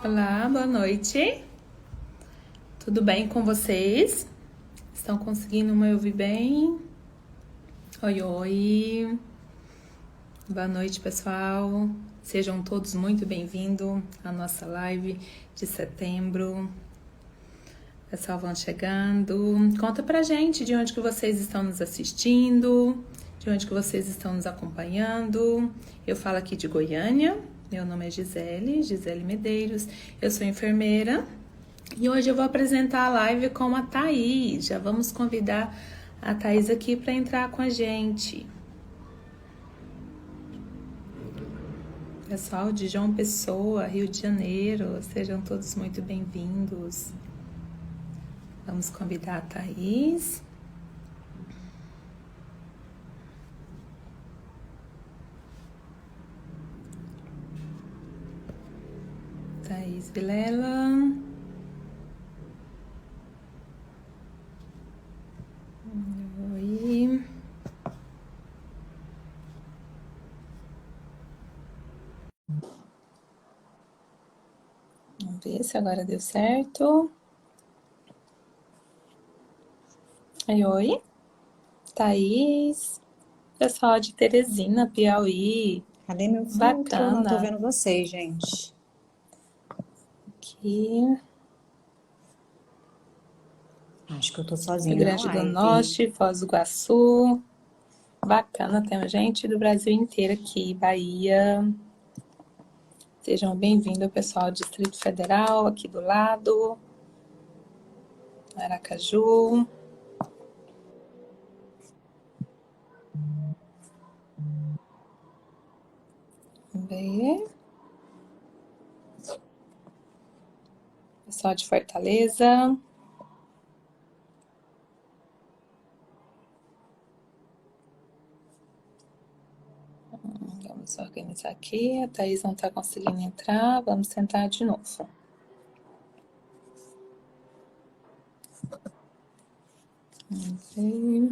Olá, boa noite. Tudo bem com vocês? Estão conseguindo me ouvir bem? Oi, oi. Boa noite, pessoal. Sejam todos muito bem-vindos à nossa live de setembro. Pessoal, vão chegando. Conta pra gente de onde que vocês estão nos assistindo, de onde que vocês estão nos acompanhando. Eu falo aqui de Goiânia. Meu nome é Gisele Medeiros. Eu sou enfermeira. E hoje eu vou apresentar a live com a Thaís. Já vamos convidar a Thaís aqui para entrar com a gente. Pessoal de João Pessoa, Rio de Janeiro, sejam todos muito bem-vindos. Vamos convidar a Thaís. Thaís Vilela. Oi. Vamos ver se agora deu certo. Oi. Thaís. Pessoal de Teresina, Piauí. Cadê meu filtro? Bacana. Não tô vendo vocês, gente. Aqui. Acho que eu tô sozinha Rio Grande na do live. Norte, Foz do Iguaçu. Bacana, tem gente do Brasil inteiro aqui, Bahia. Sejam bem-vindos, pessoal do Distrito Federal, aqui do lado. Aracaju. Vamos ver. Pessoal de Fortaleza. Vamos organizar aqui. A Thaís não está conseguindo entrar. Vamos tentar de novo. Vamos ver.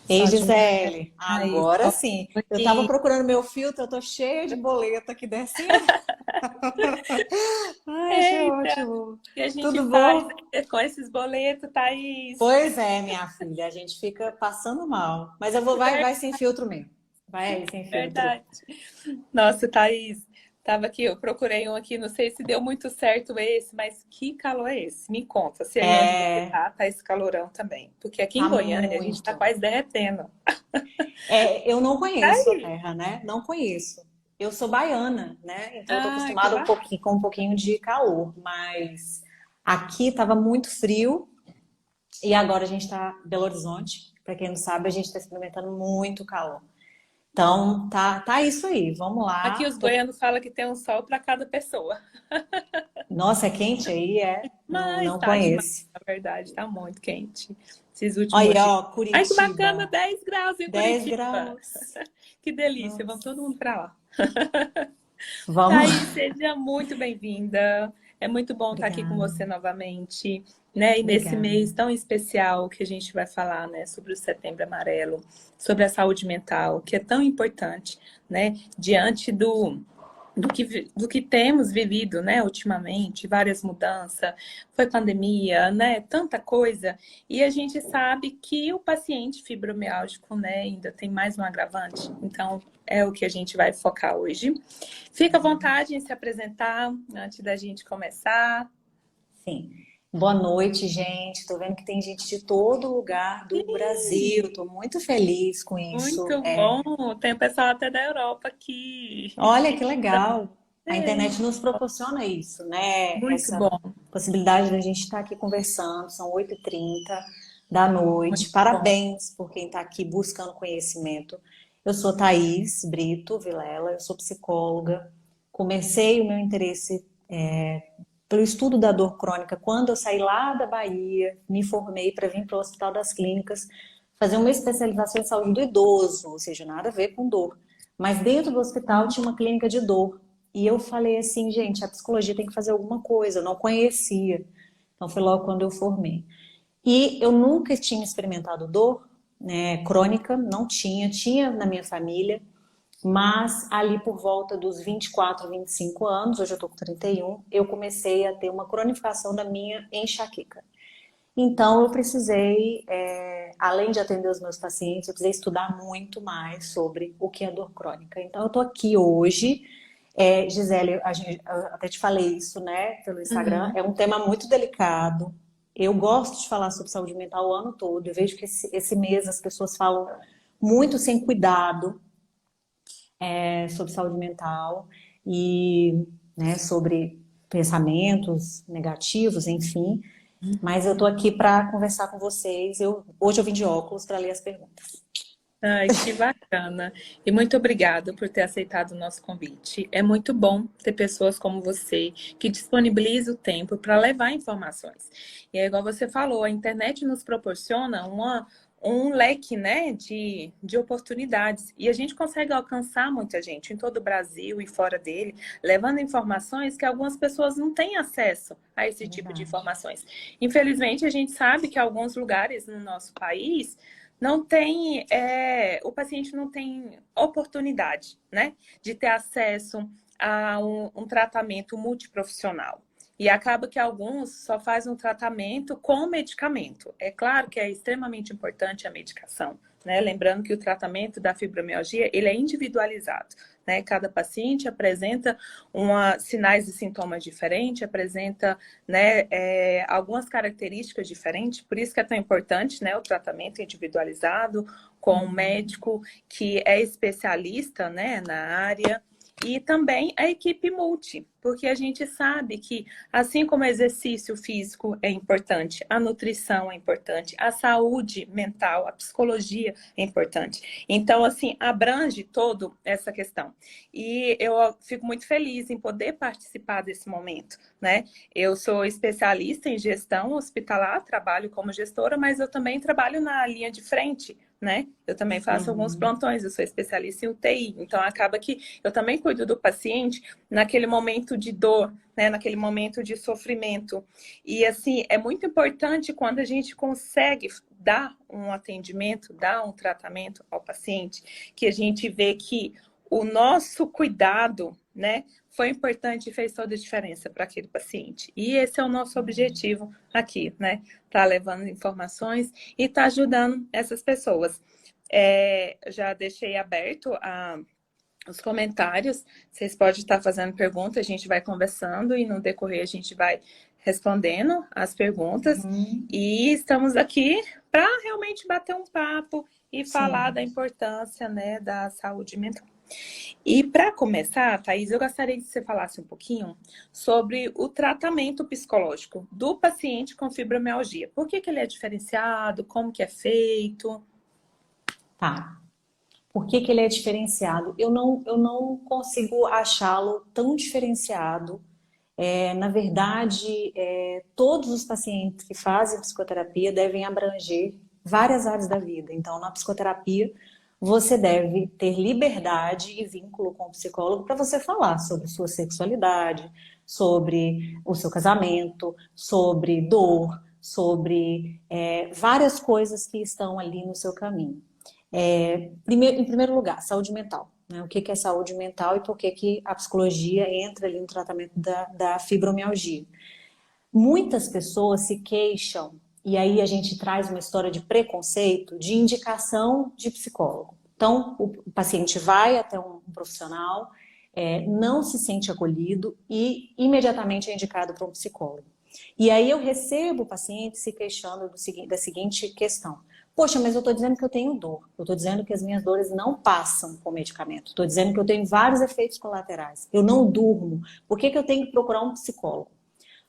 Ei, Só de Gisele, Thaís. agora sim. Eu tava procurando meu filtro, eu tô cheia de boleto aqui descendo. Ai, achei ótimo. E a gente Tudo faz bom? com esses boletos, Thaís. Pois é, minha filha, a gente fica passando mal. Mas eu vou, vai sem filtro mesmo. Vai aí, sem filtro. Verdade. Nossa, Thaís, tava aqui, eu procurei um aqui, não sei se deu muito certo esse, mas que calor é esse? Me conta, se aí onde você tá esse calorão também. Porque aqui em Tá Goiânia a gente tá muito. quase derretendo. Eu não conheço a Aí. terra, né? Não conheço. Eu sou baiana, né? Então eu tô Ah, que acostumada bacana. com um pouquinho de calor, mas aqui tava muito frio e agora a gente tá em Belo Horizonte. Para quem não sabe, a gente tá experimentando muito calor. Então tá isso aí. Vamos Aqui lá. os goianos falam que tem um sol para cada pessoa. Nossa, é quente aí, é? Não, Mas não tá demais, conheço. na verdade, tá muito quente. Esses últimos Olha, dias. ó, Ai, que bacana, Curitiba, 10 graus em 10 Curitiba. graus. Que delícia, vamos Nossa. todo mundo para lá. Vamos. Thaís, seja muito bem-vinda. É muito bom estar aqui com Obrigada. você novamente, né? E nesse Obrigada. mês tão especial que a gente vai falar, né, sobre o Setembro Amarelo, sobre a saúde mental, que é tão importante, né, diante do que temos vivido, né, ultimamente, várias mudanças, foi pandemia, né, tanta coisa, e a gente sabe que o paciente fibromialgico, né, ainda tem mais um agravante, então é o que a gente vai focar hoje. Fica à vontade em se apresentar antes da gente começar. Sim. Boa noite, gente. Tô vendo que tem gente de todo lugar do Brasil. Tô muito feliz com isso. Muito bom, tem o pessoal até da Europa aqui. Olha que legal. A É, internet nos proporciona isso, né? muito Essa bom, possibilidade da gente estar aqui conversando. São 8h30 da noite. muito bom. Parabéns por quem está aqui buscando conhecimento. Eu sou Thaís Brito Vilela, eu sou psicóloga. Comecei o meu interesse pelo estudo da dor crônica quando eu saí lá da Bahia, me formei para vir para o Hospital das Clínicas fazer uma especialização em saúde do idoso, ou seja, nada a ver com dor. Mas dentro do hospital tinha uma clínica de dor. E eu falei assim, gente, a psicologia tem que fazer alguma coisa, eu não conhecia. Então foi logo quando eu formei. E eu nunca tinha experimentado dor, né, crônica, não tinha, tinha na minha família, Mas ali por volta dos 24, 25 anos, hoje eu tô com 31, eu comecei a ter uma cronificação da minha enxaqueca. Então eu precisei, além de atender os meus pacientes, eu precisei estudar muito mais sobre o que é dor crônica. Então eu tô aqui hoje. Gisele, eu até te falei isso, né, pelo Instagram, Uhum. é um tema muito delicado. Eu gosto de falar sobre saúde mental o ano todo. Eu vejo que esse mês as pessoas falam muito sem cuidado, sobre saúde mental e, né, sobre pensamentos negativos, enfim. Mas eu tô aqui para conversar com vocês. Hoje eu vim de óculos para ler as perguntas. Ai, que bacana. E muito obrigada por ter aceitado o nosso convite. É muito bom ter pessoas como você que disponibiliza o tempo para levar informações. E é igual você falou, a internet nos proporciona um leque, né, de oportunidades. E a gente consegue alcançar muita gente em todo o Brasil e fora dele, levando informações que algumas pessoas não têm acesso a esse É tipo de verdade. informações. Infelizmente, a gente sabe que alguns lugares no nosso país não tem, o paciente não tem oportunidade, né, de ter acesso a um tratamento multiprofissional. E acaba que alguns só fazem um tratamento com medicamento. É claro que é extremamente importante a medicação, né? Lembrando que o tratamento da fibromialgia, ele é individualizado, né? Cada paciente apresenta sinais e sintomas diferentes, apresenta, né, algumas características diferentes, por isso que é tão importante, né, o tratamento individualizado com um Uhum. médico que é especialista, né, na área. E também a equipe multi, porque a gente sabe que, assim como o exercício físico é importante, a nutrição é importante, a saúde mental, a psicologia é importante. Então, assim, abrange toda essa questão. E eu fico muito feliz em poder participar desse momento, né? Eu sou especialista em gestão hospitalar, trabalho como gestora, mas eu também trabalho na linha de frente, né? Eu também faço alguns Uhum. plantões, eu sou especialista em UTI, então acaba que eu também cuido do paciente naquele momento de dor, né? Naquele momento de sofrimento. E assim, é muito importante quando a gente consegue dar um atendimento, dar um tratamento ao paciente, que a gente vê que o nosso cuidado, né, foi importante e fez toda a diferença para aquele paciente. E esse é o nosso objetivo aqui, né? Tá levando informações e tá ajudando essas pessoas. Já deixei aberto os comentários. Vocês podem estar fazendo perguntas, a gente vai conversando e no decorrer a gente vai respondendo as perguntas. Uhum. E estamos aqui para realmente bater um papo e falar Sim. da importância, né, da saúde mental. E para começar, Thaís, eu gostaria que você falasse um pouquinho sobre o tratamento psicológico do paciente com fibromialgia. Por que ele é diferenciado? Como que é feito? Tá. Por que que ele é diferenciado? Eu não consigo achá-lo tão diferenciado. Na verdade, todos os pacientes que fazem psicoterapia devem abranger várias áreas da vida. Então, na psicoterapia, você deve ter liberdade e vínculo com o psicólogo para você falar sobre sua sexualidade, sobre o seu casamento, sobre dor, sobre várias coisas que estão ali no seu caminho. Em primeiro lugar, saúde mental. Né? O que que é saúde mental e por que que a psicologia entra ali no tratamento da fibromialgia. Muitas pessoas se queixam, e aí a gente traz uma história de preconceito, de indicação de psicólogo. Então, o paciente vai até um profissional, não se sente acolhido e imediatamente é indicado para um psicólogo. E aí eu recebo o paciente se queixando da seguinte questão. Poxa, mas eu estou dizendo que eu tenho dor. Eu estou dizendo que as minhas dores não passam com medicamento. Estou dizendo que eu tenho vários efeitos colaterais. Eu não durmo. Por que que eu tenho que procurar um psicólogo?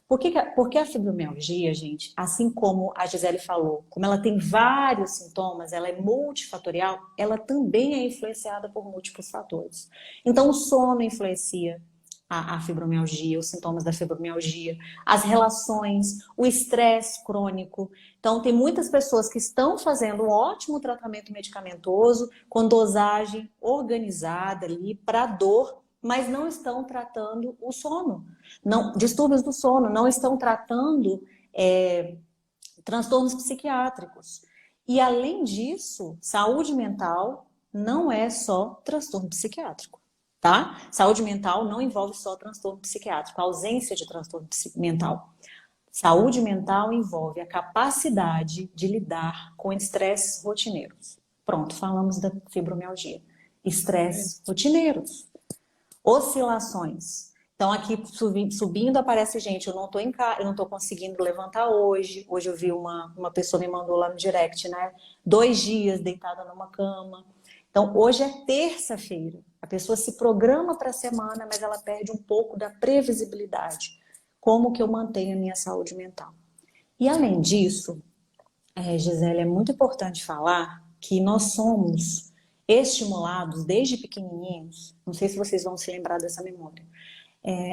Porque a fibromialgia, gente, assim como a Gisele falou, como ela tem vários sintomas, ela é multifatorial, ela também é influenciada por múltiplos fatores. Então, o sono influencia a fibromialgia, os sintomas da fibromialgia, as relações, o estresse crônico. Então, tem muitas pessoas que estão fazendo um ótimo tratamento medicamentoso, com dosagem organizada ali para dor, mas não estão tratando o sono, não, distúrbios do sono, não estão tratando transtornos psiquiátricos. E além disso, saúde mental, não é só transtorno psiquiátrico, tá? Saúde mental não envolve só transtorno psiquiátrico, a ausência de transtorno mental. Saúde mental envolve a capacidade de lidar com estresses rotineiros. Pronto, falamos da fibromialgia. Estresses rotineiros, oscilações. Então aqui subindo aparece gente, eu não tô eu não tô conseguindo levantar hoje. Hoje eu vi uma pessoa me mandou lá no direct, né? 2 dias deitada numa cama. Então hoje é terça-feira. A pessoa se programa para a semana, mas ela perde um pouco da previsibilidade. Como que eu mantenho a minha saúde mental? E além disso, Gisele, é muito importante falar que nós somos estimulados desde pequenininhos, não sei se vocês vão se lembrar dessa memória,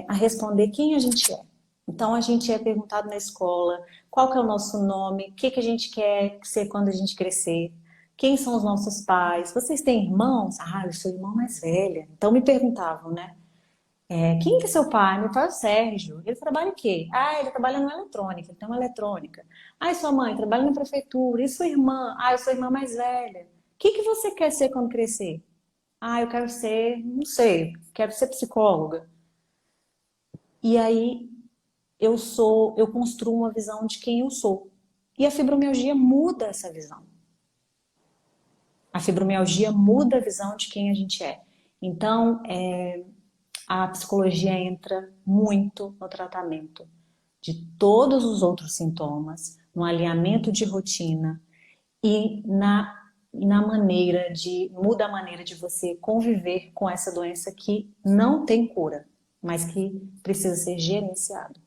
a responder quem a gente é. Então a gente é perguntado na escola qual que é o nosso nome, o que que a gente quer ser quando a gente crescer, quem são os nossos pais, vocês têm irmãos? Ah, eu sou a irmã mais velha. Então me perguntavam, né? Quem que é seu pai? Meu pai é o Sérgio. Ele trabalha em quê? Ah, ele trabalha na eletrônica, ele tem uma eletrônica. Ah, e sua mãe trabalha na prefeitura. E sua irmã? Ah, eu sou a irmã mais velha. O que que você quer ser quando crescer? Ah, eu quero ser, não sei, quero ser psicóloga. E aí eu construo uma visão de quem eu sou. E a fibromialgia muda essa visão. A fibromialgia muda a visão de quem a gente é. Então, a psicologia entra muito no tratamento de todos os outros sintomas, no alinhamento de rotina e na maneira de muda a maneira de você conviver com essa doença que não tem cura, mas que precisa ser gerenciada.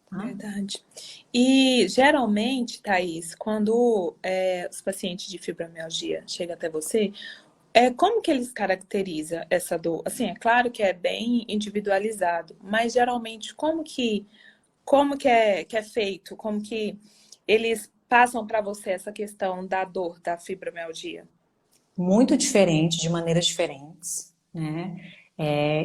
Tá? Verdade. E geralmente, Thaís, quando os pacientes de fibromialgia chegam até você, como que eles caracterizam essa dor? Assim, é claro que é bem individualizado, mas geralmente como que é feito? Como que eles passam para você essa questão da dor da fibromialgia? Muito diferente, de maneiras diferentes, né?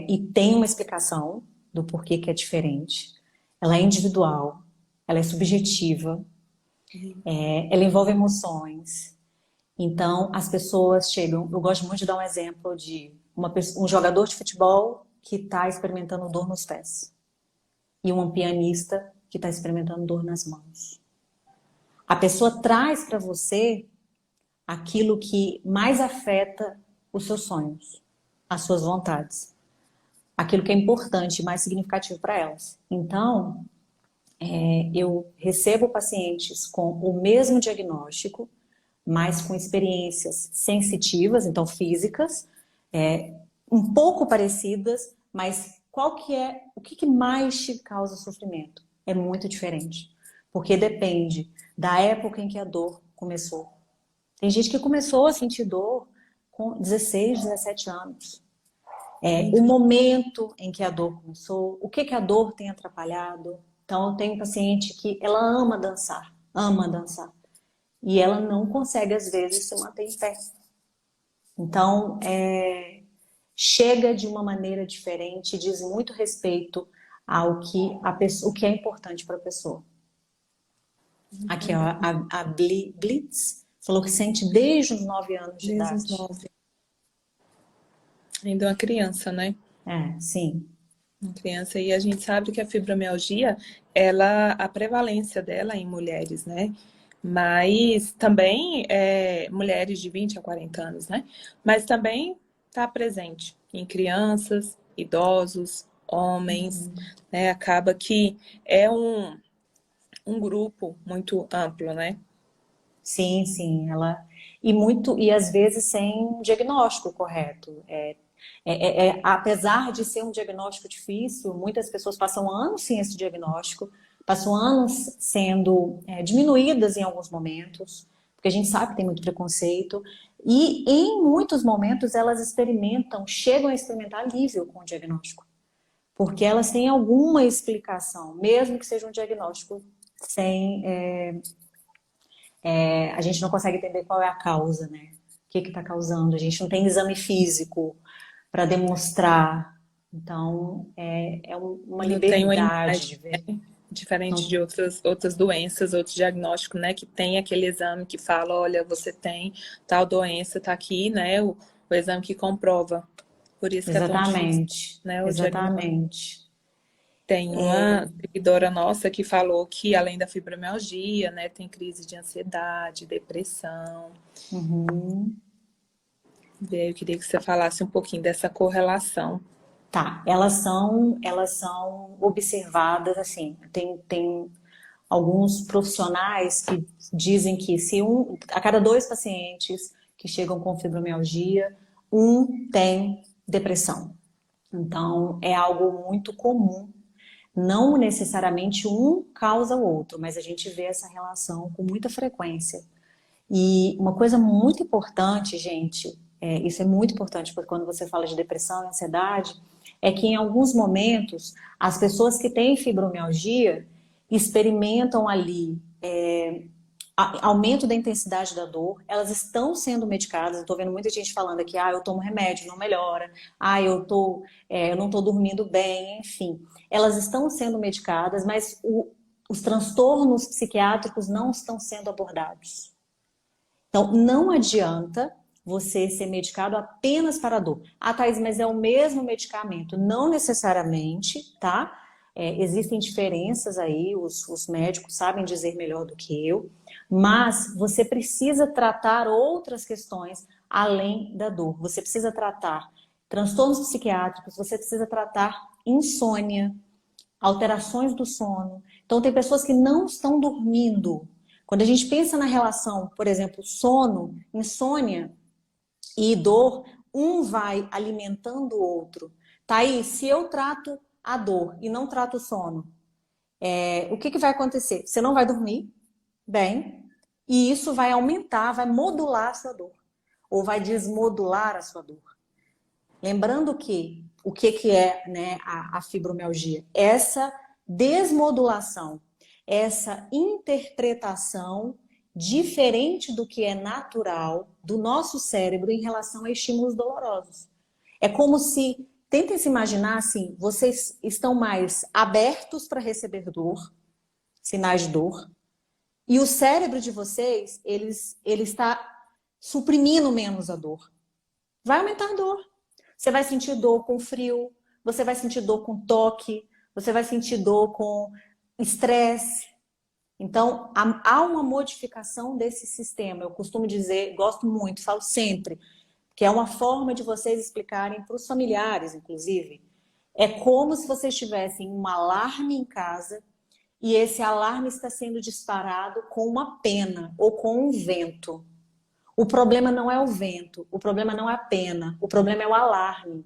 E tem uma explicação do porquê que é diferente. Ela é individual, ela é subjetiva, ela envolve emoções. Então, as pessoas chegam. Eu gosto muito de dar um exemplo de um jogador de futebol que está experimentando dor nos pés e um pianista que está experimentando dor nas mãos. A pessoa traz para você aquilo que mais afeta os seus sonhos, as suas vontades, aquilo que é importante e mais significativo para elas. Então, eu recebo pacientes com o mesmo diagnóstico, mas com experiências sensitivas, então físicas, um pouco parecidas, mas o que mais te causa sofrimento? É muito diferente, porque depende da época em que a dor começou. Tem gente que começou a sentir dor com 16, 17 anos. O momento em que a dor começou, o que a dor tem atrapalhado. Então, eu tenho paciente que ela ama dançar, e ela não consegue, às vezes, se manter em pé. Então, chega de uma maneira diferente, diz muito respeito ao que o que é importante para a pessoa. Aqui, ó, a Blitz falou que sente desde os 9 anos de Desde os idade. 9. Ainda uma criança, né? Sim. Uma criança. E a gente sabe que a fibromialgia, a prevalência dela é em mulheres, né? Mas também mulheres de 20 a 40 anos, né? Mas também está presente em crianças, idosos, homens, né? Acaba que é um grupo muito amplo, né? Sim, sim, e às vezes sem diagnóstico correto. Apesar de ser um diagnóstico difícil, muitas pessoas passam anos sem esse diagnóstico, passam anos sendo diminuídas em alguns momentos, porque a gente sabe que tem muito preconceito, e em muitos momentos elas chegam a experimentar alívio com o diagnóstico, porque elas têm alguma explicação, mesmo que seja um diagnóstico sem a gente não consegue entender qual é a causa, né? O que está causando? A gente não tem exame físico para demonstrar. Então, uma Não tem uma liberdade imagem, de ver. Diferente de Não, outras doenças, outros diagnósticos, né? Que tem aquele exame que fala, olha, você tem tal doença, tá aqui, né? O exame que comprova. Por isso que é tão difícil, exatamente, né? O diagnóstico. exatamente. Tem uma seguidora nossa que falou que, além da fibromialgia, né? Tem crise de ansiedade, depressão. Uhum. E aí eu queria que você falasse um pouquinho dessa correlação. Tá, elas são observadas assim. Tem alguns profissionais que dizem que se a cada dois pacientes que chegam com fibromialgia, um tem depressão. Então, é algo muito comum. Não necessariamente um causa o outro, mas a gente vê essa relação com muita frequência. E uma coisa muito importante, gente, isso é muito importante porque quando você fala de depressão e ansiedade, é que em alguns momentos as pessoas que têm fibromialgia experimentam ali aumento da intensidade da dor, elas estão sendo medicadas. Eu estou vendo muita gente falando aqui, eu tomo remédio, não melhora, eu não estou dormindo bem, enfim. Elas estão sendo medicadas, mas os transtornos psiquiátricos não estão sendo abordados. Então, não adianta você ser medicado apenas para a dor. Thaís, mas é o mesmo medicamento. Não necessariamente, tá? Existem diferenças aí, os médicos sabem dizer melhor do que eu, mas você precisa tratar outras questões além da dor. Você precisa tratar transtornos psiquiátricos, você precisa tratar insônia, alterações do sono. Então, tem pessoas que não estão dormindo. Quando a gente pensa na relação, por exemplo, sono, insônia e dor, um vai alimentando o outro. Tá aí, se eu trato a dor e não trato o sono, o que vai acontecer? Você não vai dormir bem e isso vai aumentar, vai modular a sua dor ou vai desmodular a sua dor. Lembrando que o que é, né, a fibromialgia? Essa desmodulação, essa interpretação diferente do que é natural do nosso cérebro em relação a estímulos dolorosos. É como se, tentem se imaginar assim, vocês estão mais abertos para receber dor, sinais de dor, e o cérebro de vocês, ele está suprimindo menos a dor. Vai aumentar a dor. Você vai sentir dor com frio, você vai sentir dor com toque, você vai sentir dor com estresse. Então, há uma modificação desse sistema. Eu costumo dizer, gosto muito, falo sempre, que é uma forma de vocês explicarem para os familiares, inclusive. É como se vocês tivessem um alarme em casa e esse alarme está sendo disparado com uma pena ou com um vento. O problema não é o vento, o problema não é a pena, o problema é o alarme.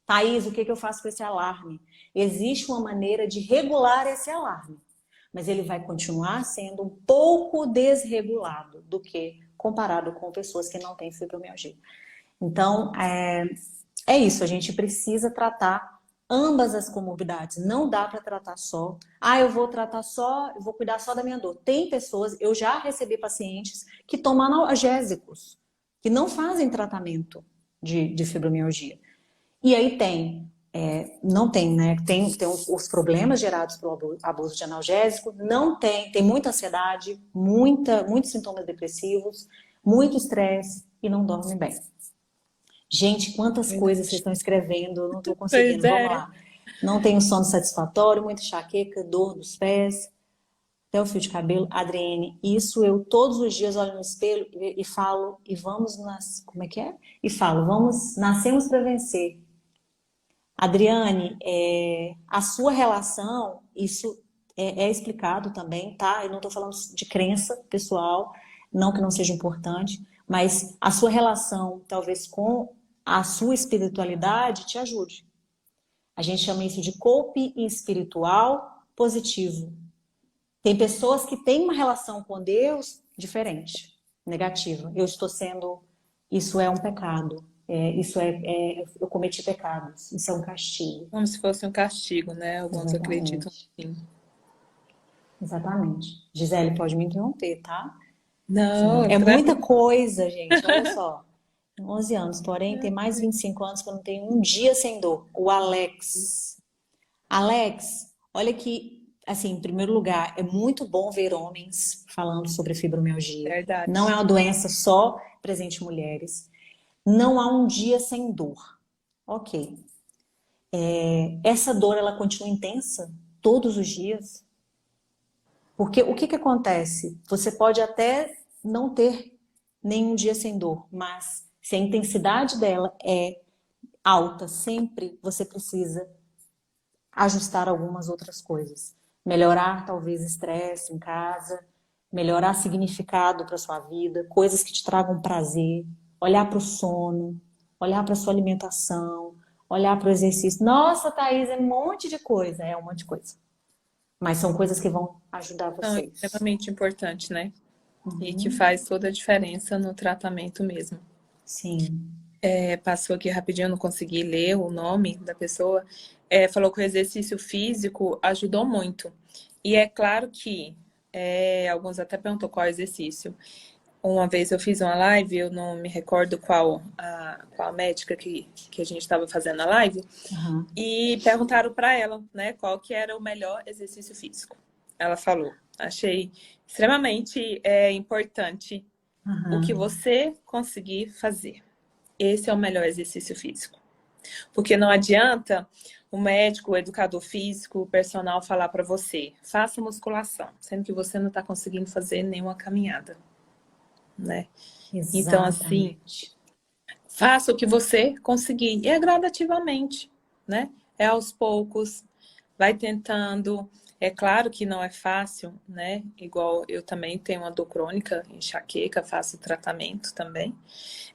Thaís, o que eu faço com esse alarme? Existe uma maneira de regular esse alarme, mas ele vai continuar sendo um pouco desregulado do que comparado com pessoas que não têm fibromialgia. Então, é isso, a gente precisa tratar ambas as comorbidades. Não dá para tratar só. Eu vou tratar só, eu vou cuidar só da minha dor. Tem pessoas, eu já recebi pacientes que tomam analgésicos, que não fazem tratamento de fibromialgia. E aí não tem, né? Tem os problemas gerados pelo abuso de analgésico, não tem muita ansiedade, muitos sintomas depressivos, muito estresse e não dorme bem. Gente, quantas coisas vocês estão escrevendo, eu não estou Pois conseguindo, vamos é. lá. Não tenho sono satisfatório, muita enxaqueca, dor dos pés, até o fio de cabelo. Adriene, isso eu todos os dias olho no espelho e falo, e vamos como é que é? E falo, nascemos para vencer. Adriane, a sua relação, isso é explicado também, tá? Eu não estou falando de crença pessoal, não que não seja importante, mas a sua relação, talvez, com a sua espiritualidade te ajude. A gente chama isso de coping espiritual positivo. Tem pessoas que têm uma relação com Deus diferente, negativa. Isso é um pecado. Eu cometi pecados. Isso é um castigo. Como se fosse um castigo, né? Alguns acreditam Exatamente. assim. Exatamente. Gisele, pode me interromper, tá? Não, É muita tranquilo. coisa, gente. Olha só. 11 anos, porém, tem mais de 25 anos que eu não tenho um dia sem dor. O Alex. Alex, olha que assim, em primeiro lugar, é muito bom ver homens falando sobre fibromialgia. Não é Verdade. uma doença só presente em mulheres. Não há um dia sem dor. Ok. Essa dor, ela continua intensa todos os dias? Porque o que que acontece? Você pode até não ter nenhum dia sem dor, mas se a intensidade dela é alta sempre, você precisa ajustar algumas outras coisas. Melhorar talvez estresse em casa, melhorar significado para sua vida, coisas que te tragam prazer, olhar para o sono, olhar para sua alimentação, olhar para o exercício. Nossa, Thaís, é um monte de coisa, é um monte de coisa. Mas são coisas que vão ajudar São vocês. extremamente importantes, né? E que Uhum. faz toda a diferença no tratamento mesmo. Sim. Passou aqui rapidinho, eu não consegui ler o nome da pessoa. Falou que o exercício físico ajudou muito. E é claro que alguns até perguntou qual exercício. Uma vez eu fiz uma live, eu não me recordo qual médica que a gente estava fazendo a live, Uhum. e perguntaram para ela, né, qual que era o melhor exercício físico. Ela falou, achei extremamente importante o que Uhum. você conseguir fazer. Esse é o melhor exercício físico. Porque não adianta o médico, o educador físico, o personal falar para você, faça musculação, sendo que você não está conseguindo fazer nenhuma caminhada, né? Então, assim, Exatamente. faça o que você conseguir. E é gradativamente, né? É aos poucos, vai tentando. É claro que não é fácil, né? Igual eu também tenho uma dor crônica, enxaqueca, faço tratamento também.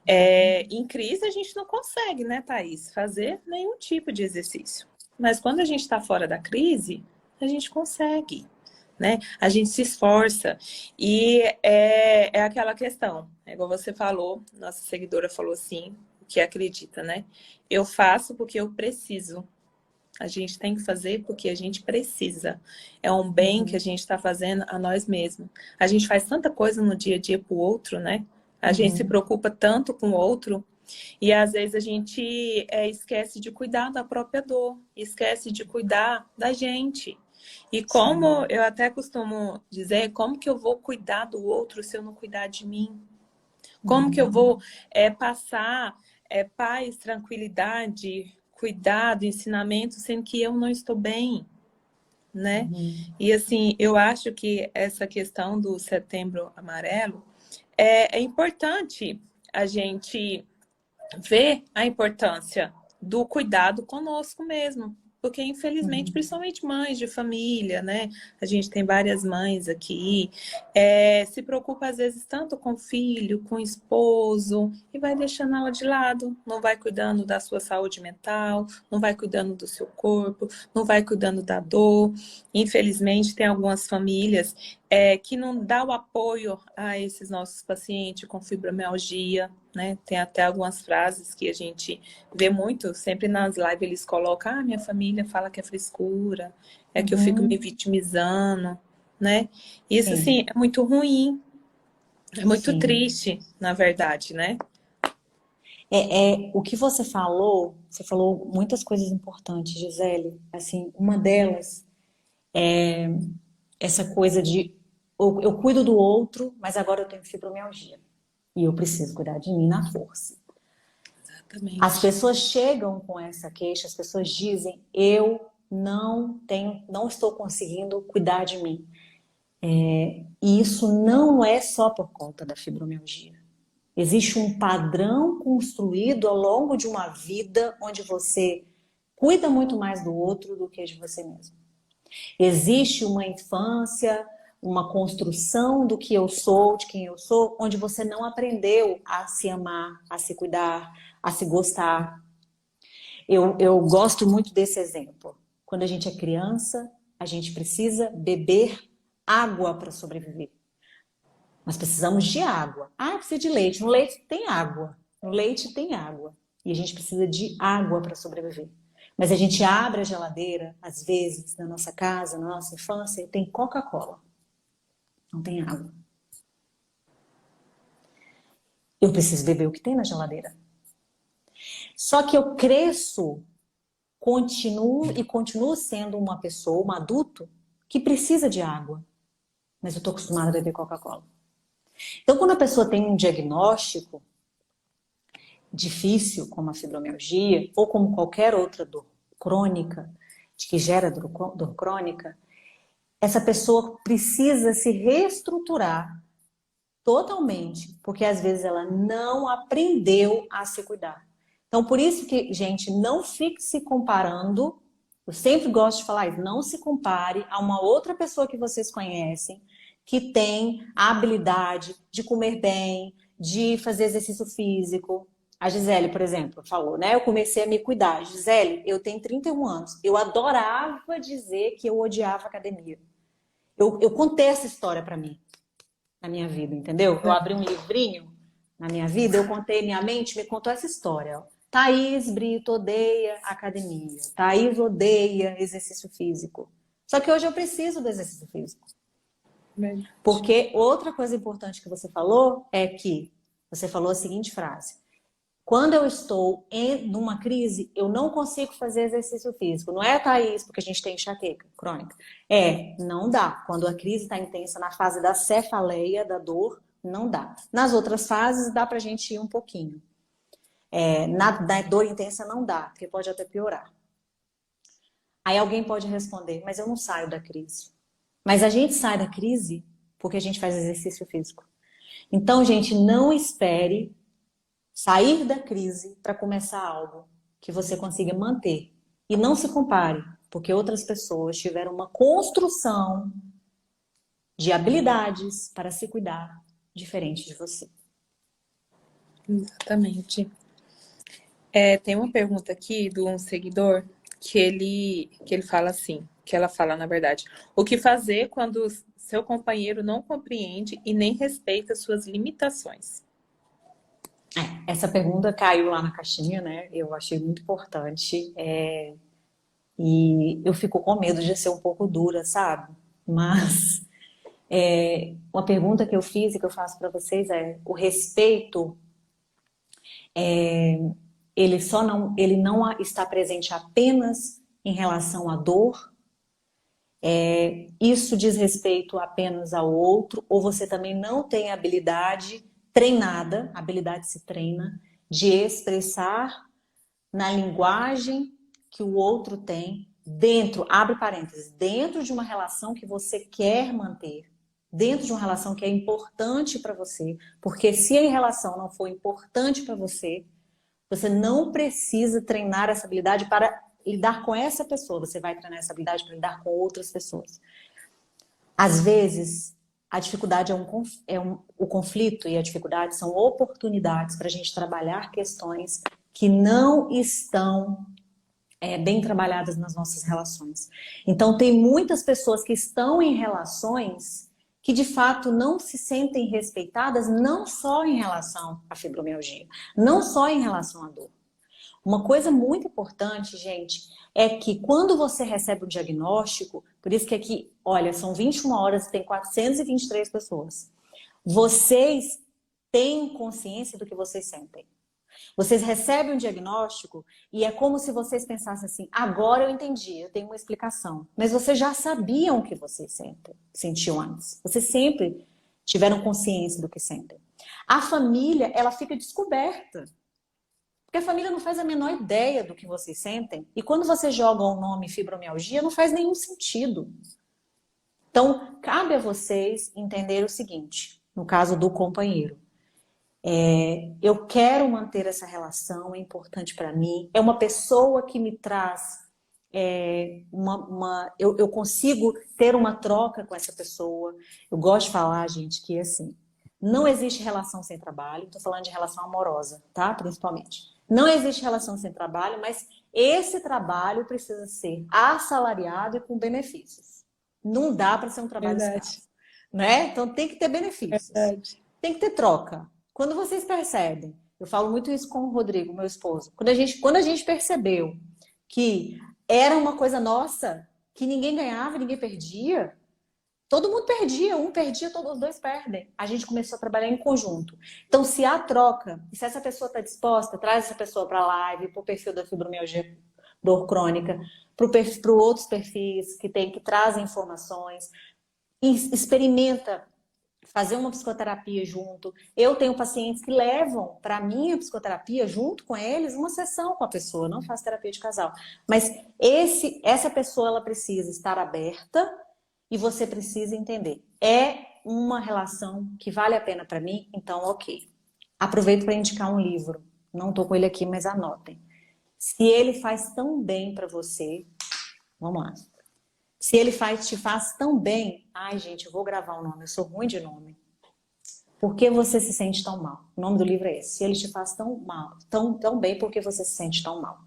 Em crise a gente não consegue, né, Thaís, fazer nenhum tipo de exercício. Mas quando a gente está fora da crise, a gente consegue, né? A gente se esforça. E é aquela questão, é igual você falou, nossa seguidora falou assim, que acredita, né? Eu faço porque eu preciso. A gente tem que fazer porque a gente precisa. É um bem que a Uhum. gente está fazendo a nós mesmos. A gente faz tanta coisa no dia a dia para o outro, né? A gente se Uhum. preocupa tanto com o outro e às vezes a gente esquece de cuidar da própria dor, esquece de cuidar da gente. E como Sim. eu até costumo dizer, como que eu vou cuidar do outro se eu não cuidar de mim? Como que eu Uhum. vou passar paz, tranquilidade, cuidado, ensinamento, sendo que eu não estou bem, né? Uhum. E assim, eu acho que essa questão do Setembro Amarelo é importante a gente ver a importância do cuidado conosco mesmo. Porque, infelizmente, Uhum. principalmente mães de família, né? A gente tem várias mães aqui, se preocupa às vezes tanto com o filho, com o esposo, e vai deixando ela de lado, não vai cuidando da sua saúde mental, não vai cuidando do seu corpo, não vai cuidando da dor. Infelizmente, tem algumas famílias que não dá o apoio a esses nossos pacientes com fibromialgia, né? Tem até algumas frases que a gente vê muito, sempre nas lives eles colocam, minha família fala que é frescura, é que eu fico me Uhum. vitimizando, né? Isso, assim, Sim, é muito ruim, é muito sim. triste, na verdade, né? O que você falou muitas coisas importantes, Gisele. Assim, uma delas, essa coisa de eu cuido do outro, mas agora eu tenho fibromialgia. E eu preciso cuidar de mim na força. As Exatamente. pessoas chegam com essa queixa, as pessoas dizem, eu não tenho, não estou conseguindo cuidar de mim. E isso não é só por conta da fibromialgia. Existe um padrão construído ao longo de uma vida onde você cuida muito mais do outro do que de você mesmo. Existe uma infância, uma construção do que eu sou, de quem eu sou, onde você não aprendeu a se amar, a se cuidar, a se gostar. Eu gosto muito desse exemplo. Quando a gente é criança, a gente precisa beber água para sobreviver. Nós precisamos de água. Ah, precisa de leite. No leite tem água. No leite tem água. E a gente precisa de água para sobreviver. Mas a gente abre a geladeira, às vezes, na nossa casa, na nossa infância, e tem Coca-Cola. Não tem água. Eu preciso beber o que tem na geladeira. Só que eu cresço, continuo sendo uma pessoa, um adulto, que precisa de água, mas eu estou acostumada a beber Coca-Cola. Então, quando a pessoa tem um diagnóstico difícil, como a fibromialgia, ou como qualquer outra dor crônica, de que gera dor crônica, essa pessoa precisa se reestruturar totalmente, porque às vezes ela não aprendeu a se cuidar. Então, por isso que, gente, não fique se comparando. Eu sempre gosto de falar isso, não se compare a uma outra pessoa que vocês conhecem, que tem a habilidade de comer bem, de fazer exercício físico. A Gisele, por exemplo, falou, né? Eu comecei a me cuidar. Gisele, eu tenho 31 anos. Eu adorava dizer que eu odiava academia. Eu contei essa história para mim, na minha vida, entendeu? Eu abri um livrinho na minha vida, eu contei, minha mente me contou essa história. Ó. Thaís Brito odeia academia. Thaís odeia exercício físico. Só que hoje eu preciso do exercício físico. Porque outra coisa importante que você falou é que você falou a seguinte frase: quando eu estou numa crise, eu não consigo fazer exercício físico. Não é, Thaís, porque a gente tem enxaqueca crônica. Não dá. Quando a crise está intensa na fase da cefaleia, da dor, não dá. Nas outras fases, dá pra gente ir um pouquinho. Na dor intensa não dá, porque pode até piorar. Aí alguém pode responder, mas eu não saio da crise. Mas a gente sai da crise porque a gente faz exercício físico. Então, gente, não espere sair da crise para começar algo que você consiga manter. E não se compare, porque outras pessoas tiveram uma construção de habilidades para se cuidar diferente de você. Exatamente. Tem uma pergunta aqui de um seguidor que ele fala assim, que ela fala na verdade: o que fazer quando seu companheiro não compreende e nem respeita suas limitações? Essa pergunta caiu lá na caixinha, né? Eu achei muito importante. E eu fico com medo de ser um pouco dura, sabe? Mas uma pergunta que eu fiz e que eu faço para vocês é: o respeito, ele não está presente apenas em relação à dor? Isso diz respeito apenas ao outro? Ou você também não tem a habilidade treinada, a habilidade se treina, de expressar na linguagem que o outro tem, dentro, abre parênteses, dentro de uma relação que você quer manter, dentro de uma relação que é importante para você, porque se a relação não for importante para você, você não precisa treinar essa habilidade para lidar com essa pessoa, você vai treinar essa habilidade para lidar com outras pessoas. Às vezes, a dificuldade o conflito e a dificuldade são oportunidades para a gente trabalhar questões que não estão bem trabalhadas nas nossas relações. Então, tem muitas pessoas que estão em relações que, de fato, não se sentem respeitadas, não só em relação à fibromialgia, não só em relação à dor. Uma coisa muito importante, gente, é que quando você recebe o diagnóstico, por isso que aqui, olha, são 21 horas e tem 423 pessoas. Vocês têm consciência do que vocês sentem. Vocês recebem um diagnóstico e é como se vocês pensassem assim: agora eu entendi, eu tenho uma explicação. Mas vocês já sabiam o que vocês sentiam antes. Vocês sempre tiveram consciência do que sentem. A família, ela fica descoberta. Porque a família não faz a menor ideia do que vocês sentem. E quando você joga o nome fibromialgia, não faz nenhum sentido. Então, cabe a vocês entender o seguinte, no caso do companheiro. Eu quero manter essa relação, é importante para mim. É uma pessoa que me traz eu consigo ter uma troca com essa pessoa. Eu gosto de falar, gente, que assim, não existe relação sem trabalho. Estou falando de relação amorosa, tá? Principalmente. Não existe relação sem trabalho, mas esse trabalho precisa ser assalariado e com benefícios. Não dá para ser um trabalho escravo, né? Então tem que ter benefícios. Verdade. Tem que ter troca. Quando vocês percebem, eu falo muito isso com o Rodrigo, meu esposo, quando a gente percebeu que era uma coisa nossa, que ninguém ganhava, ninguém perdia, todo mundo perdia, um perdia, todos os dois perdem. A gente começou a trabalhar em conjunto. Então, se há troca, e se essa pessoa está disposta, traz essa pessoa para a live, para o perfil da fibromialgia dor crônica, para outros perfis que trazem informações. E experimenta fazer uma psicoterapia junto. Eu tenho pacientes que levam para a minha psicoterapia, junto com eles, uma sessão com a pessoa. Não faço terapia de casal. Mas essa pessoa, ela precisa estar aberta e você precisa entender. É uma relação que vale a pena para mim? Então, ok. Aproveito para indicar um livro. Não estou com ele aqui, mas anotem. Se ele faz tão bem para você, vamos lá. Se ele te faz tão bem, ai gente, eu vou gravar o nome, eu sou ruim de nome. Por que você se sente tão mal? O nome do livro é esse. Se ele te faz tão mal, tão bem, por que você se sente tão mal?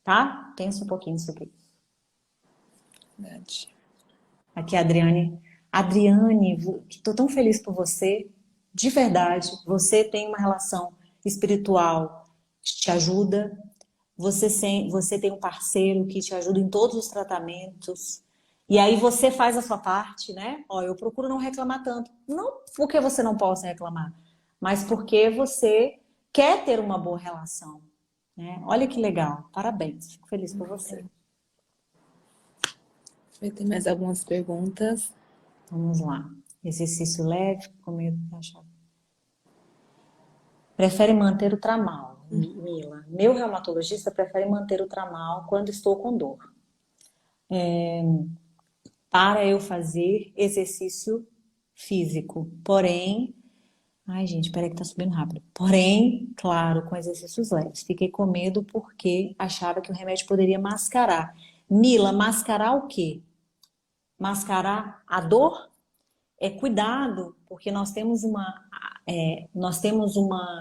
Tá? Pensa um pouquinho sobre isso. Verdade. Aqui a Adriane. Adriane, estou tão feliz por você. De verdade, você tem uma relação espiritual que te ajuda. Você tem um parceiro que te ajuda em todos os tratamentos. E aí você faz a sua parte, né? Ó, eu procuro não reclamar tanto. Não porque você não possa reclamar, mas porque você quer ter uma boa relação, né? Olha que legal. Parabéns. Fico feliz por você. Vai ter mais algumas perguntas. Vamos lá. Exercício leve, com medo de achar. Prefere manter o tramal, Mila. Meu reumatologista prefere manter o tramal quando estou com dor. Para eu fazer exercício físico. Porém, ai gente, peraí que tá subindo rápido. Porém, claro, com exercícios leves. Fiquei com medo porque achava que o remédio poderia mascarar. Mila, mascarar o quê? Mascarar a dor? Cuidado, porque nós temos uma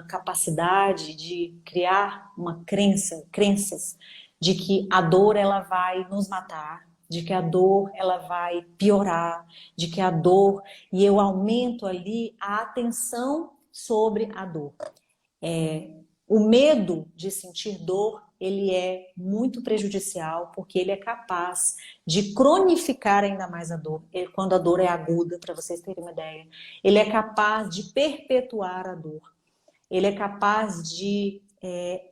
capacidade de criar crenças de que a dor ela vai nos matar, de que a dor ela vai piorar, de que a dor e eu aumento ali a atenção sobre a dor. O medo de sentir dor, ele é muito prejudicial porque ele é capaz de cronificar ainda mais a dor. Quando a dor é aguda, para vocês terem uma ideia, ele é capaz de perpetuar a dor. Ele é capaz de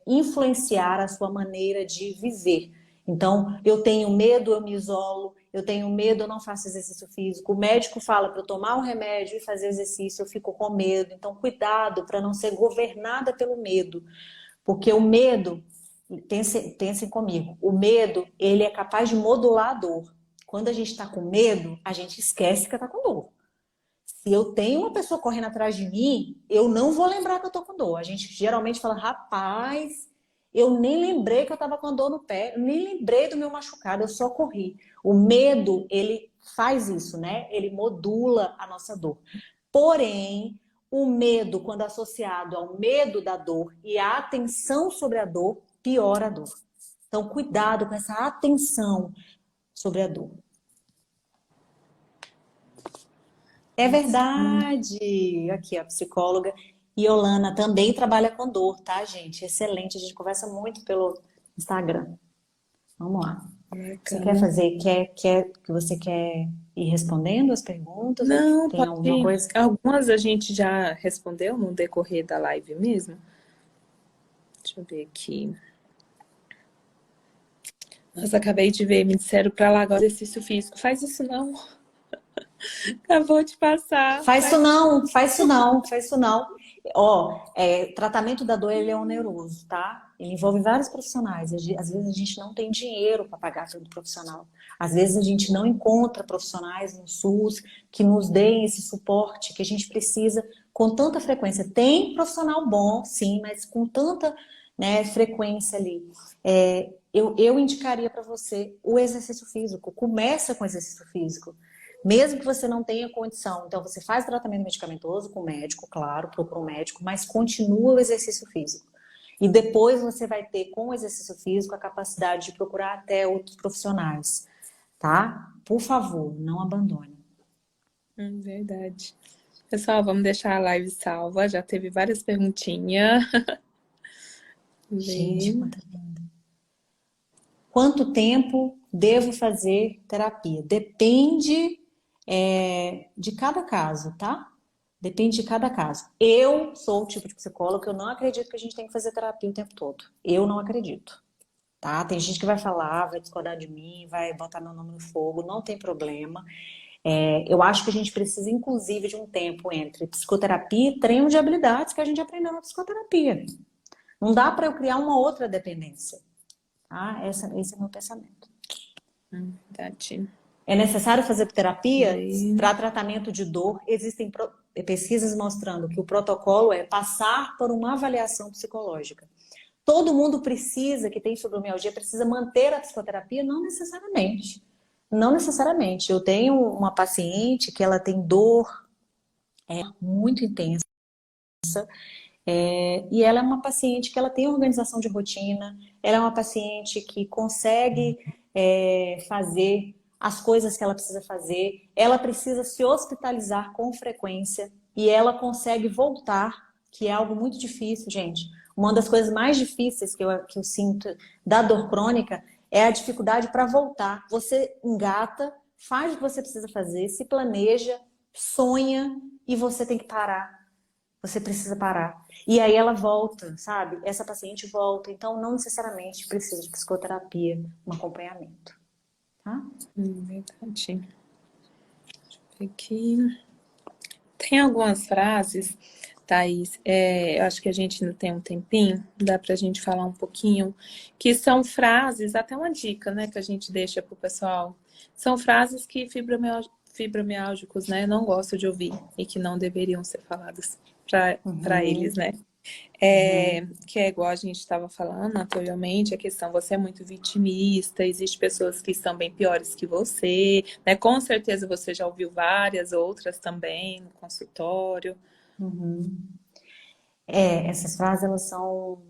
influenciar a sua maneira de viver. Então, eu tenho medo, eu me isolo. Eu tenho medo, eu não faço exercício físico. O médico fala para eu tomar um remédio e fazer exercício, eu fico com medo. Então, cuidado para não ser governada pelo medo. Porque o medo, pensem comigo, o medo, ele é capaz de modular a dor. Quando a gente está com medo, a gente esquece que está com dor. Se eu tenho uma pessoa correndo atrás de mim, eu não vou lembrar que eu tô com dor. A gente geralmente fala, rapaz, eu nem lembrei que eu tava com dor no pé, eu nem lembrei do meu machucado, eu só corri. O medo, ele faz isso, né? Ele modula a nossa dor. Porém, o medo, quando associado ao medo da dor e a atenção sobre a dor, piora a dor. Então, cuidado com essa atenção sobre a dor. É verdade. Aqui, a psicóloga Iolana também trabalha com dor, tá, gente? Excelente. A gente conversa muito pelo Instagram. Vamos lá. Você quer fazer, que você quer ir respondendo as perguntas? Não, Ou tem pode alguma ir. coisa? Algumas a gente já respondeu no decorrer da live mesmo. Deixa eu ver aqui. Nossa, acabei de ver, me disseram pra lá agora exercício físico. Faz isso não. Acabou de passar. Faz isso não, faz isso não, faz isso não. Ó, tratamento da dor ele é oneroso, tá? Ele envolve vários profissionais. Às vezes a gente não tem dinheiro para pagar pelo profissional. Às vezes a gente não encontra profissionais no SUS que nos deem esse suporte que a gente precisa com tanta frequência. Tem profissional bom, sim, mas com tanta, né, frequência ali. Eu indicaria para você o exercício físico. Começa com exercício físico. Mesmo que você não tenha condição, então você faz tratamento medicamentoso com o médico, claro, procura um médico, mas continua o exercício físico. E depois você vai ter, com o exercício físico, a capacidade de procurar até outros profissionais, tá? Por favor, não abandone. Verdade. Pessoal, vamos deixar a live salva. Já teve várias perguntinhas. Gente, quanta linda. Quanto tempo devo fazer terapia? Depende de cada caso, tá? Depende de cada caso. Eu sou o tipo de psicólogo que eu não acredito que a gente tem que fazer terapia o tempo todo. Eu não acredito. tá? Tem gente que vai falar, vai discordar de mim, vai botar meu nome no fogo, não tem problema. Eu acho que a gente precisa, inclusive, de um tempo entre psicoterapia e treino de habilidades que a gente aprendeu na psicoterapia. Não dá para eu criar uma outra dependência, tá? Esse é o meu pensamento. Verdade. É necessário fazer terapia Bem, para tratamento de dor. Existem pesquisas mostrando que o protocolo é passar por uma avaliação psicológica. Todo mundo precisa, que tem fibromialgia, precisa manter a psicoterapia? Não necessariamente. Não necessariamente. Eu tenho uma paciente que ela tem dor muito intensa, e ela é uma paciente que ela tem organização de rotina, ela é uma paciente que consegue fazer as coisas que ela precisa fazer, ela precisa se hospitalizar com frequência e ela consegue voltar, que é algo muito difícil, gente. Uma das coisas mais difíceis que eu sinto da dor crônica é a dificuldade para voltar. Você engata, faz o que você precisa fazer, se planeja, sonha e você tem que parar. Você precisa parar. E aí ela volta, sabe? Essa paciente volta. Então, não necessariamente precisa de psicoterapia, um acompanhamento. Tá? verdade. Aqui. Tem algumas frases, Thaís, eu acho que a gente não tem um tempinho, dá pra gente falar um pouquinho, que são frases, até uma dica, né, que a gente deixa pro pessoal. São frases que fibromialgicos, né, não gostam de ouvir e que não deveriam ser faladas para eles, Uhum, né? uhum. Que é igual a gente estava falando anteriormente, a questão, você é muito vitimista, existem pessoas que estão bem piores que você, né? Com certeza você já ouviu várias outras também no consultório. Uhum. Essas frases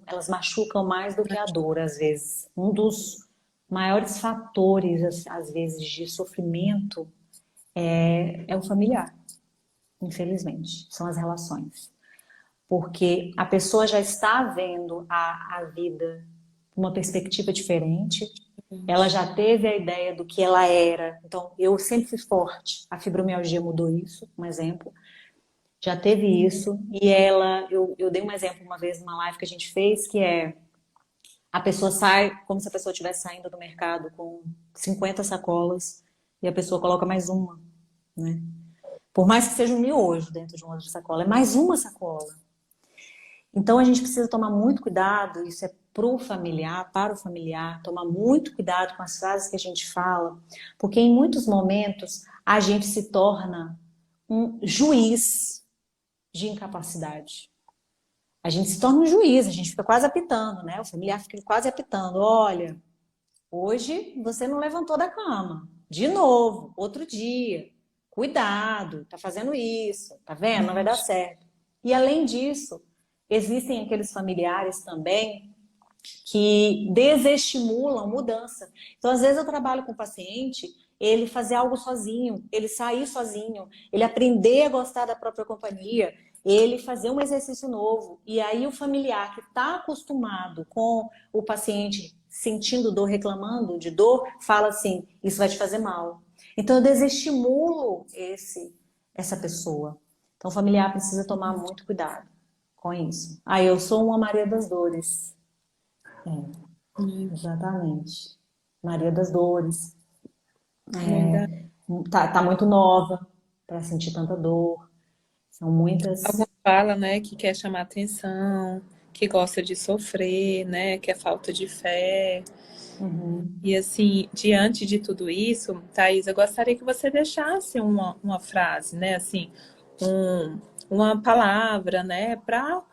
elas machucam mais do que a dor, às vezes. Um dos maiores fatores, às vezes, de sofrimento é o familiar, infelizmente. São as relações. Porque a pessoa já está vendo a vida uma perspectiva diferente, ela já teve a ideia do que ela era. Então, eu sempre fui forte. A fibromialgia mudou isso, um exemplo. Já teve isso. E eu dei um exemplo uma vez numa live que a gente fez, que é a pessoa sai como se a pessoa estivesse saindo do mercado com 50 sacolas e a pessoa coloca mais uma, né? Por mais que seja um miojo dentro de uma outra sacola, é mais uma sacola. Então a gente precisa tomar muito cuidado, isso é pro familiar, para o familiar, tomar muito cuidado com as frases que a gente fala, porque em muitos momentos a gente se torna um juiz de incapacidade. A gente se torna um juiz, a gente fica quase apitando, né? O familiar fica quase apitando. Olha, hoje você não levantou da cama. De novo, outro dia. Cuidado, tá fazendo isso, tá vendo? Não vai dar certo. E além disso, existem aqueles familiares também que desestimulam mudança. Então, às vezes eu trabalho com o paciente, ele fazer algo sozinho, ele sair sozinho, ele aprender a gostar da própria companhia, ele fazer um exercício novo. E aí o familiar que está acostumado com o paciente sentindo dor, reclamando de dor, fala assim, isso vai te fazer mal. Então eu desestimulo essa pessoa. Então o familiar precisa tomar muito cuidado com isso. Ah, eu sou uma Maria das Dores. Exatamente. Maria das Dores. Verdade. Tá muito nova para sentir tanta dor. São muitas. Alguns falam, né, que quer chamar atenção, que gosta de sofrer, né, que é falta de fé. Uhum. E assim, diante de tudo isso, Thaís, eu gostaria que você deixasse uma frase, né, assim, uma palavra, né, para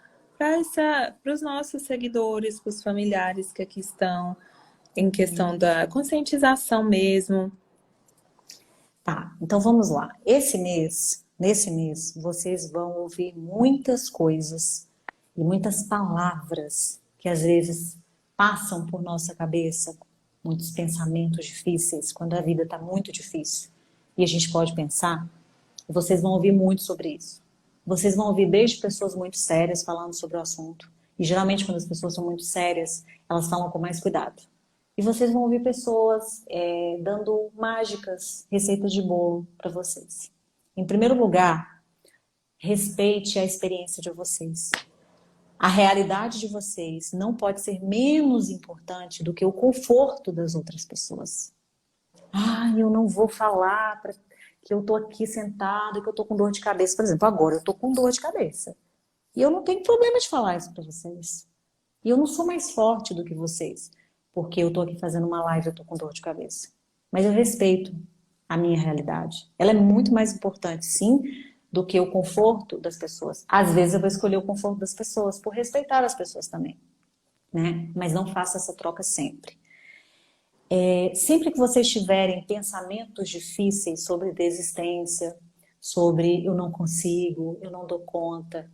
os nossos seguidores, para os familiares que aqui estão, em questão da conscientização mesmo. Tá, então vamos lá. Nesse mês, vocês vão ouvir muitas coisas e muitas palavras que às vezes passam por nossa cabeça, muitos pensamentos difíceis, quando a vida está muito difícil. E a gente pode pensar, vocês vão ouvir muito sobre isso. Vocês vão ouvir desde pessoas muito sérias falando sobre o assunto. E geralmente, quando as pessoas são muito sérias, elas falam com mais cuidado. E vocês vão ouvir pessoas dando mágicas, receitas de bolo para vocês. Em primeiro lugar, respeite a experiência de vocês. A realidade de vocês não pode ser menos importante do que o conforto das outras pessoas. Ah, eu não vou falar que eu tô aqui sentada e que eu tô com dor de cabeça. Por exemplo, agora eu tô com dor de cabeça. E eu não tenho problema de falar isso para vocês. E eu não sou mais forte do que vocês, porque eu tô aqui fazendo uma live e eu tô com dor de cabeça. Mas eu respeito a minha realidade. Ela é muito mais importante, sim, do que o conforto das pessoas. Às vezes eu vou escolher o conforto das pessoas por respeitar as pessoas também, né? Mas não faça essa troca sempre. Sempre que vocês tiverem pensamentos difíceis sobre desistência, sobre eu não consigo, eu não dou conta,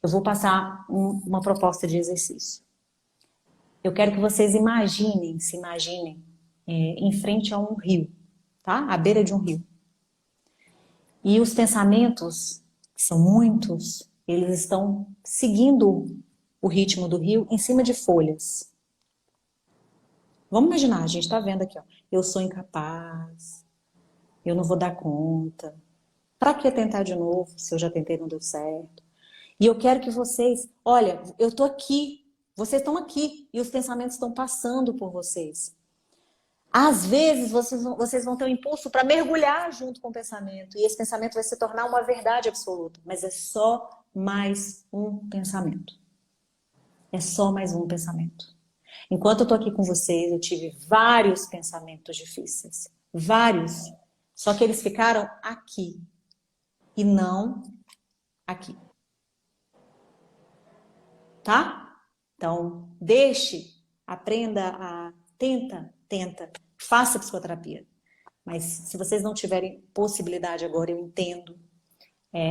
eu vou passar uma proposta de exercício. Eu quero que vocês se imaginem em frente a um rio, tá? À beira de um rio. E os pensamentos, que são muitos, eles estão seguindo o ritmo do rio em cima de folhas. Vamos imaginar, a gente está vendo aqui, ó. Eu sou incapaz, eu não vou dar conta. Para que tentar de novo se eu já tentei e não deu certo? E eu quero que vocês, olha, eu tô aqui, vocês estão aqui e os pensamentos estão passando por vocês. Às vezes vocês vão ter um impulso para mergulhar junto com o pensamento e esse pensamento vai se tornar uma verdade absoluta, mas é só mais um pensamento. É só mais um pensamento. Enquanto eu tô aqui com vocês, eu tive vários pensamentos difíceis. Vários. Só que eles ficaram aqui e não aqui. Tá? Então, aprenda tenta, faça psicoterapia. Mas se vocês não tiverem possibilidade agora, eu entendo.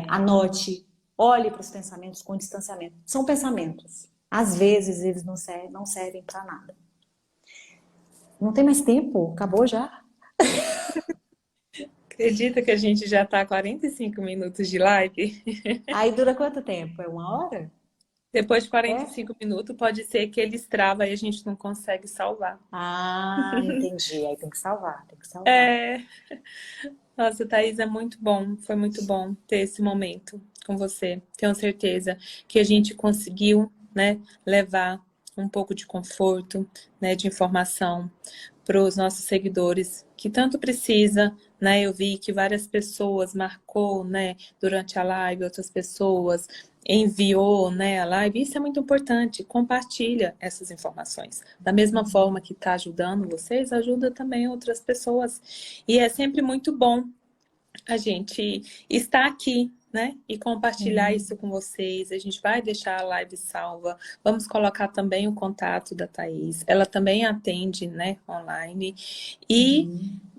Anote, olhe para os pensamentos com distanciamento. São pensamentos. Às vezes eles não servem para nada. Não tem mais tempo? Acabou já? Acredita que a gente já tá 45 minutos de live? Aí dura quanto tempo? É 1 hora? Depois de É? 45 minutos, pode ser que ele extrava e a gente não consegue salvar. Ah, entendi. Aí tem que salvar, tem que salvar. É. Nossa, Thaís, é muito bom. Foi muito bom ter esse momento com você. Tenho certeza que a gente conseguiu, né, levar um pouco de conforto, né, de informação para os nossos seguidores, que tanto precisa, né? Eu vi que várias pessoas marcou, né, durante a live, outras pessoas enviou, né, a live. Isso é muito importante. Compartilha essas informações. Da mesma forma que está ajudando vocês, ajuda também outras pessoas. E é sempre muito bom a gente estar aqui, né? E compartilhar isso com vocês. A gente vai deixar a live salva. Vamos colocar também o contato da Thaís. Ela também atende, né, online. E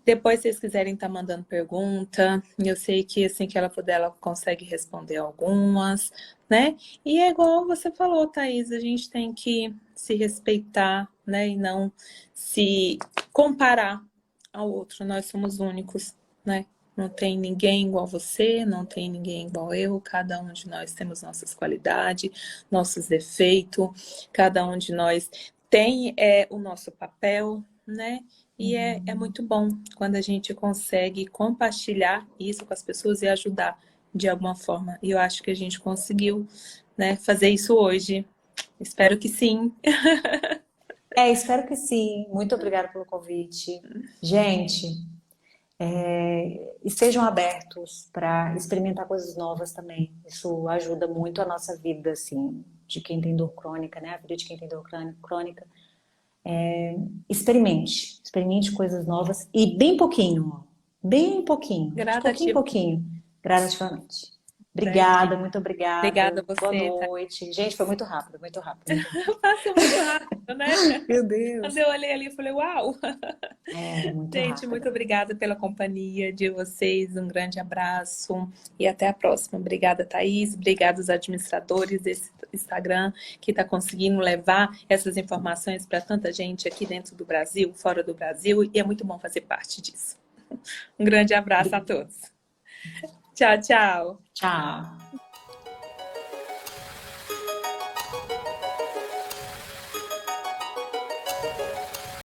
depois, se vocês quiserem estar mandando pergunta, eu sei que assim que ela puder, ela consegue responder algumas, né? E é igual você falou, Thaís, a gente tem que se respeitar, né? E não se comparar ao outro. Nós somos únicos, né? Não tem ninguém igual você, não tem ninguém igual eu. Cada um de nós temos nossas qualidades, nossos defeitos. Cada um de nós tem o nosso papel, né? E é muito bom quando a gente consegue compartilhar isso com as pessoas e ajudar de alguma forma. E eu acho que a gente conseguiu, né, fazer isso hoje. Espero que sim. Espero que sim. Muito obrigada pelo convite. Gente, estejam abertos para experimentar coisas novas também. Isso ajuda muito a nossa vida, assim, de quem tem dor crônica, né? A vida de quem tem dor crônica. Experimente coisas novas e bem pouquinho, ó. Bem pouquinho, de pouquinho em Gradativamente. pouquinho, gradativamente. Obrigada, muito Obrigada obrigada. a Boa você, tá? noite. Gente, foi muito rápido, muito rápido, muito rápido. Passa muito rápido, né? Meu Quando Deus. eu olhei ali, eu falei, uau! Muito Gente, rápido. muito obrigada pela companhia de vocês. Um grande abraço e até a próxima. Obrigada, Thaís. Obrigada aos administradores desse Instagram que está conseguindo levar essas informações para tanta gente aqui dentro do Brasil, fora do Brasil. E é muito bom fazer parte disso. Um grande abraço a todos. Tchau, tchau. Tchau.